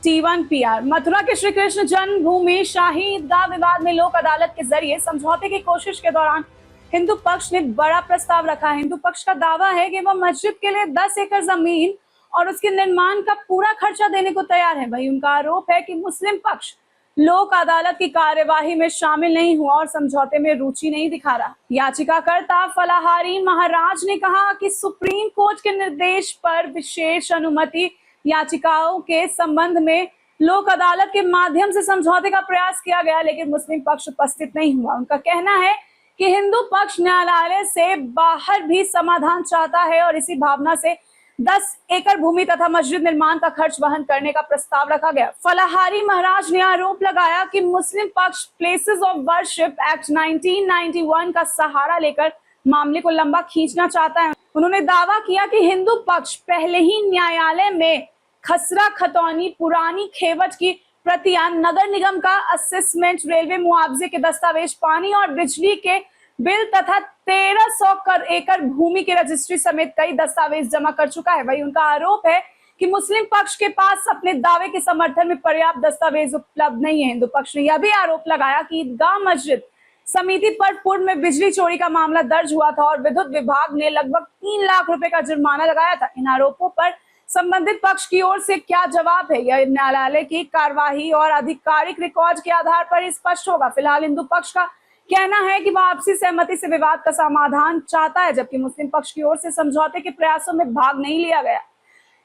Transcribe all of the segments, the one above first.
T1 PR। Mathura के श्री कृष्ण जन्मभूमि शाही ईदगाह विवाद में लोक अदालत के जरिए समझौते की कोशिश के दौरान हिंदू पक्ष ने बड़ा प्रस्ताव रखा है। हिंदू पक्ष का दावा है कि वह मस्जिद के लिए 10 एकड़ जमीन और उसके निर्माण का पूरा खर्चा देने को तैयार है। वहीं उनका आरोप है कि मुस्लिम पक्ष लोक अदालत की कार्यवाही में शामिल नहीं हुआ और समझौते में रुचि नहीं दिखा रहा। याचिकाकर्ता फलाहारी महाराज ने कहा कि सुप्रीम कोर्ट के निर्देश पर विशेष अनुमति याचिकाओं के संबंध में लोक अदालत के माध्यम से समझौते का प्रयास किया गया, लेकिन मुस्लिम पक्ष उपस्थित नहीं हुआ। उनका कहना है कि हिंदू पक्ष न्यायालय से बाहर भी समाधान चाहता है और इसी भावना से 10 एकड़ भूमि तथा मस्जिद निर्माण का खर्च वहन करने का प्रस्ताव रखा गया। फलाहारी महाराज ने आरोप लगाया कि मुस्लिम पक्ष प्लेसेस ऑफ वर्शिप एक्ट 1991 का सहारा लेकर मामले को लंबा खींचना चाहता है। उन्होंने दावा किया कि हिंदू पक्ष पहले ही न्यायालय में खसरा खतौनी, पुरानी खेवट की प्रतियां, नगर निगम का असेसमेंट, रेलवे मुआवजे के दस्तावेज, पानी और बिजली के बिल तथा 1300 एकड़ भूमि की रजिस्ट्री समेत कई दस्तावेज जमा कर चुका है। वहीं उनका आरोप है कि मुस्लिम पक्ष के पास अपने दावे के समर्थन में पर्याप्त दस्तावेज उपलब्ध नहीं है। हिंदू पक्ष ने यह भी आरोप लगाया कि ईदगाह मस्जिद समिति पर पूर्व में बिजली चोरी का मामला दर्ज हुआ था और विद्युत विभाग ने लगभग 3 लाख रुपए का जुर्माना लगाया था। इन आरोपों पर संबंधित पक्ष की ओर से क्या जवाब है, यह न्यायालय की कार्यवाही और आधिकारिक रिकॉर्ड के आधार पर स्पष्ट होगा। फिलहाल हिंदू पक्ष का कहना है कि वह आपसी सहमति से विवाद का समाधान चाहता है, जबकि मुस्लिम पक्ष की ओर से समझौते के प्रयासों में भाग नहीं लिया गया।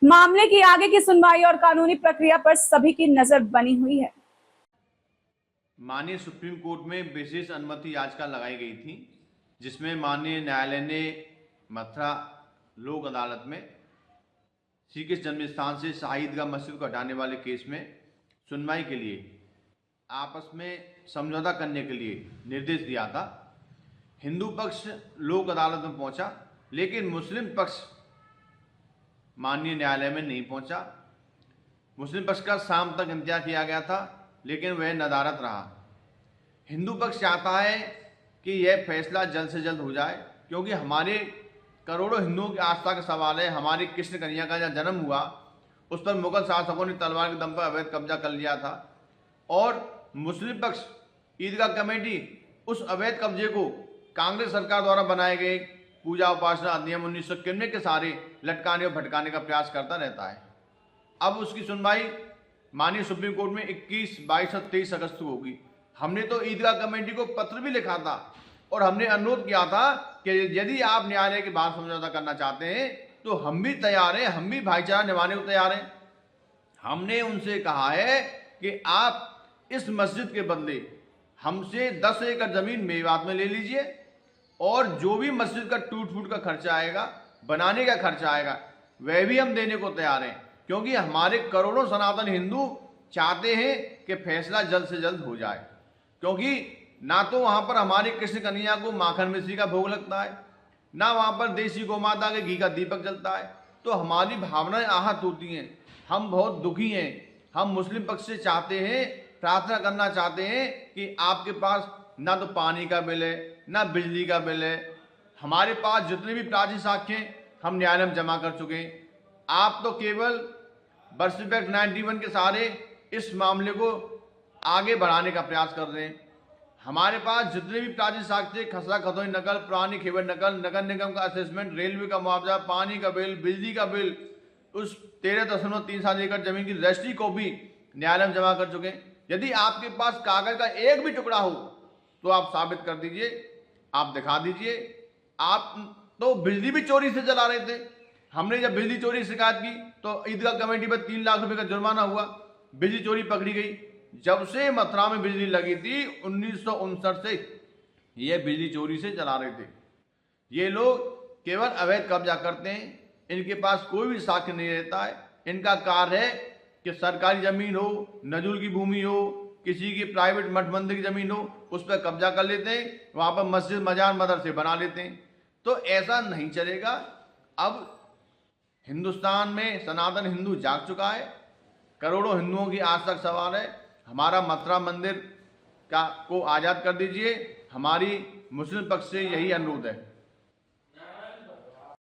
मामले की आगे की सुनवाई और कानूनी प्रक्रिया पर सभी की नजर बनी हुई है। माननीय सुप्रीम कोर्ट में विशेष अनुमति याचिका लगाई गई थी, जिसमें माननीय न्यायालय ने मथुरा लोक अदालत में श्री कृष्ण जन्म स्थान से शाही ईदगाह मस्जिद को हटाने वाले केस में सुनवाई के लिए आपस में समझौता करने के लिए निर्देश दिया था। हिंदू पक्ष लोक अदालत में पहुंचा, लेकिन मुस्लिम पक्ष माननीय न्यायालय में नहीं पहुंचा। मुस्लिम पक्ष का शाम तक इंतजार किया गया था, लेकिन वह नदारद रहा। हिंदू पक्ष चाहता है कि यह फैसला जल्द से जल्द हो जाए, क्योंकि हमारे करोड़ों हिंदुओं की आस्था का सवाल है। हमारी कृष्ण कन्या का जहाँ जन्म हुआ, उस पर मुगल शासकों ने तलवार के दम पर अवैध कब्जा कर लिया था और मुस्लिम पक्ष ईदगाह कमेटी उस अवैध कब्जे को कांग्रेस सरकार द्वारा बनाए गए पूजा उपासना अधिनियम 1991 के सहारे लटकाने और भटकाने का प्रयास करता रहता है। अब उसकी सुनवाई माननीय सुप्रीम कोर्ट में 21, 22 और 23 अगस्त को होगी। हमने तो ईदगाह कमेटी को पत्र भी लिखा था और हमने अनुरोध किया था कि यदि आप न्यायालय के बाद समझौता करना चाहते हैं तो हम भी तैयार हैं, हम भी भाईचारा निभाने को तैयार हैं। हमने उनसे कहा है कि आप इस मस्जिद के बदले हमसे 10 एकड़ जमीन मेवात में ले लीजिए और जो भी मस्जिद का टूट फूट का खर्चा आएगा, बनाने का खर्चा आएगा, वह भी हम देने को तैयार हैं, क्योंकि हमारे करोड़ों सनातन हिंदू चाहते हैं कि फैसला जल्द से जल्द हो जाए। क्योंकि ना तो वहां पर हमारी कृष्ण कन्हैया को माखन मिश्री का भोग लगता है, ना वहां पर देसी गोमाता के घी का दीपक जलता है, तो हमारी भावनाएं आहत होती हैं। हम बहुत दुखी हैं। हम मुस्लिम पक्ष से चाहते हैं, प्रार्थना करना चाहते हैं कि आपके पास ना तो पानी का बिल है, ना बिजली का बिल है। हमारे पास जितने भी प्राची साक्ष्य हैं हम न्यायालय में जमा कर चुके हैं। आप तो केवल वर्शिप एक्ट 91 के सहारे इस मामले को आगे बढ़ाने का प्रयास कर रहे हैं। हमारे पास जितने भी प्राची साक्ष्य, खसरा खतौनी नकल, पुरानी खेवट नकल, नगर निगम का असेसमेंट, रेलवे का मुआवजा, पानी का बिल, बिजली का बिल, उस 13.37 एकड़ जमीन की रजिस्ट्री को भी न्यायालय में जमा कर चुके हैं। यदि आपके पास कागज का एक भी टुकड़ा हो तो आप साबित कर दीजिए, आप दिखा दीजिए। आप तो बिजली भी चोरी से जला रहे थे। हमने जब बिजली चोरी की शिकायत की तो ईदगाह कमेटी पर 3 लाख रुपए का जुर्माना हुआ, बिजली चोरी पकड़ी गई। जब से मथुरा में बिजली लगी थी 1959 से ये बिजली चोरी से जला रहे थे। ये लोग केवल अवैध कब्जा करते हैं, इनके पास कोई भी साक्ष्य नहीं रहता है। इनका कार्य है कि सरकारी जमीन हो, नजूल की भूमि हो, किसी की प्राइवेट मठ मंदिर की जमीन हो, उस पर कब्जा कर लेते हैं, वहां पर मस्जिद, मजार, मदरसे बना लेते हैं। तो ऐसा नहीं चलेगा। अब हिंदुस्तान में सनातन हिंदू जाग चुका है। करोड़ों हिंदुओं की आस्था का सवाल है। हमारा मथुरा मंदिर को आज़ाद कर दीजिए। हमारी मुस्लिम पक्ष से यही अनुरोध है।